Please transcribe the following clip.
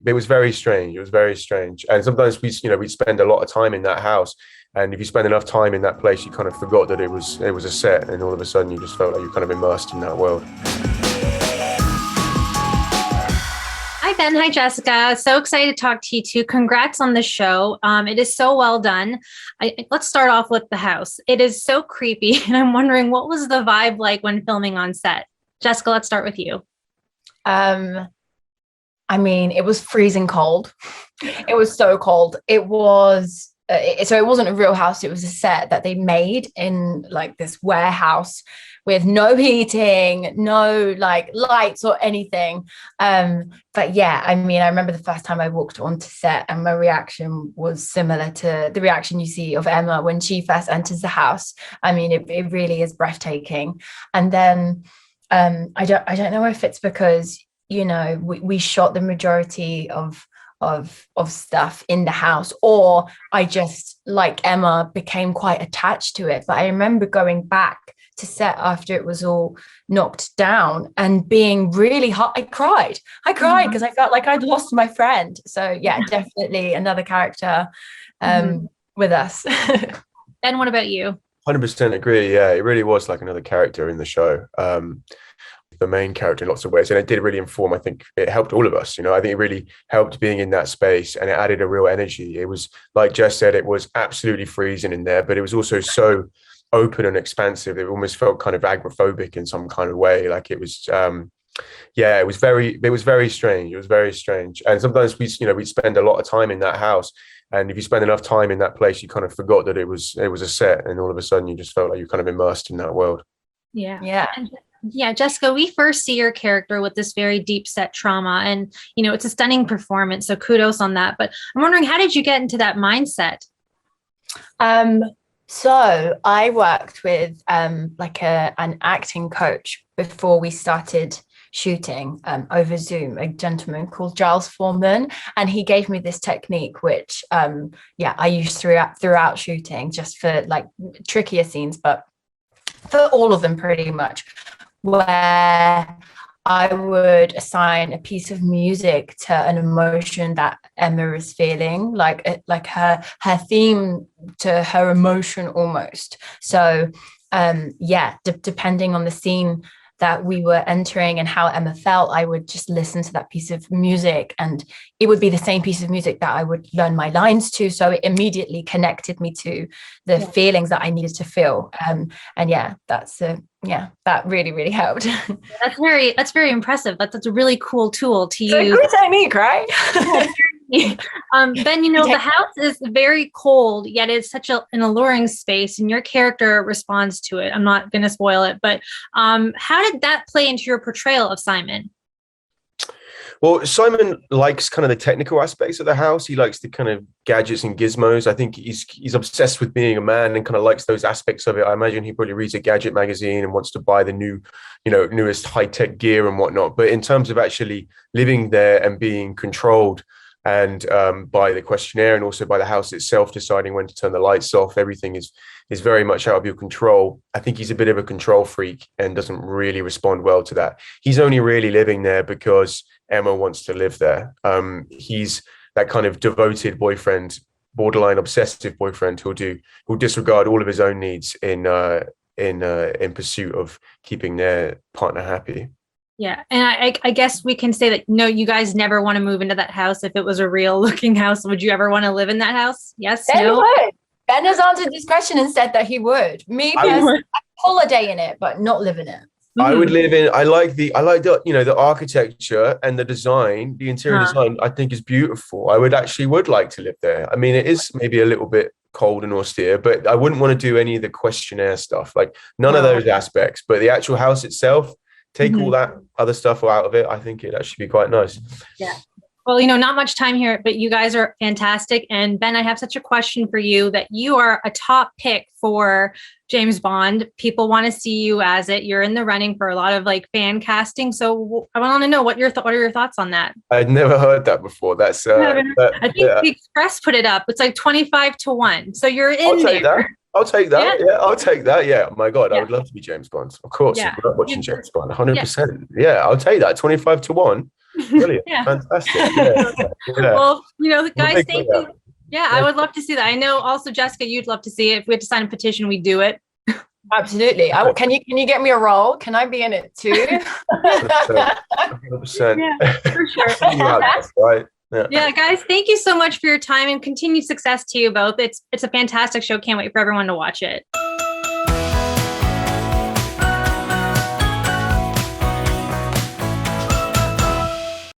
It was very strange. It was very strange. And sometimes we'd spend a lot of time in that house. And if you spend enough time in that place, you kind of forgot that it was a set, and all of a sudden you just felt like you're kind of immersed in that world. Hi, Ben. Hi, Jessica. So excited to talk to you too. Congrats on the show. It is so well done. Let's start off with the house. It is so creepy. And I'm wondering, what was the vibe like when filming on set? Jessica, let's start with you. I mean, it was freezing cold. It was so cold. It was, so it wasn't a real house. It was a set that they made in like this warehouse with no heating, no like lights or anything. But yeah, I mean, I remember the first time I walked onto set and my reaction was similar to the reaction you see of Emma when she first enters the house. I mean, it really is breathtaking. And then I don't know if it's because, you know, we shot the majority of stuff in the house, or I just, like Emma, became quite attached to it. But I remember going back to set after it was all knocked down and being really hot. I cried because I felt like I'd lost my friend. So yeah, definitely another character with us. Ben, what about you? 100% agree. Yeah, it really was like another character in the show. The main character in lots of ways, and it did really inform. I think it helped all of us. You know, I think it really helped being in that space, and it added a real energy. It was, like Jess said, it was absolutely freezing in there, but it was also so open and expansive. It almost felt kind of agoraphobic in some kind of way. Like it was, it was very strange. It was very strange, and sometimes we'd spend a lot of time in that house. And if you spend enough time in that place, you kind of forgot that it was a set, and all of a sudden you just felt like you're kind of immersed in that world. Yeah. Yeah, Jessica, we first see your character with this very deep set trauma, and, you know, it's a stunning performance. So kudos on that. But I'm wondering, how did you get into that mindset? So I worked with like an acting coach before we started shooting over Zoom, a gentleman called Giles Foreman, and he gave me this technique which I used throughout shooting, just for like trickier scenes, but for all of them pretty much, where I would assign a piece of music to an emotion that Emma is feeling, like her theme to her emotion almost. So depending on the scene that we were entering and how Emma felt, I would just listen to that piece of music, and it would be the same piece of music that I would learn my lines to. So it immediately connected me to the feelings that I needed to feel. That really, really helped. That's very impressive. That's a really cool tool to use. It's a good technique, right? Ben, you know, the house is very cold, yet it's such an alluring space, and your character responds to it. I'm not going to spoil it, but how did that play into your portrayal of Simon? Well, Simon likes kind of the technical aspects of the house. He likes the kind of gadgets and gizmos. I think he's obsessed with being a man and kind of likes those aspects of it. I imagine he probably reads a gadget magazine and wants to buy the newest high-tech gear and whatnot. But in terms of actually living there and being controlled and by the questionnaire, and also by the house itself deciding when to turn the lights off, everything is very much out of your control. I think he's a bit of a control freak and doesn't really respond well to that. He's only really living there because Emma wants to live there. He's that kind of devoted boyfriend, borderline obsessive boyfriend who'll disregard all of his own needs in pursuit of keeping their partner happy. Yeah. And I guess we can say that, no, you guys never want to move into that house. If it was a real looking house, would you ever want to live in that house? Yes. Ben no. would. Ben has answered this question and said that he would. Me, personally, holiday in it, but not live in it. I would live in. I like the the architecture and the design, the interior design. I think is beautiful. I would like to live there. I mean, it is maybe a little bit cold and austere, but I wouldn't want to do any of the questionnaire stuff. Like none of those aspects. But the actual house itself, take all that other stuff out of it. I think it'd actually be quite nice. Yeah. Well, you know, not much time here, but you guys are fantastic. And Ben, I have such a question for you, that you are a top pick for James Bond. People want to see you as it. You're in the running for a lot of like fan casting. So I want to know what are your thoughts on that? I'd never heard that before. That's I think the Express put it up. It's like 25-1. So you're in I'll take there. That. I'll take that. Yeah, I'll take that. Yeah. My God, I would love to be James Bond. Of course. Yeah. I grew up watching James Bond. 100%. Yeah, I'll take that. 25-1. Brilliant. Yeah. Fantastic. Yeah. Yeah. Well, you know, guys, big thank fan. you. Yeah, I would love to see that. I know also, Jessica, you'd love to see it. If we had to sign a petition, we'd do it. Absolutely. Can you get me a role? Can I be in it too? 100%. Yeah, for sure. Right. Yeah, guys, thank you so much for your time and continued success to you both. It's a fantastic show. Can't wait for everyone to watch it.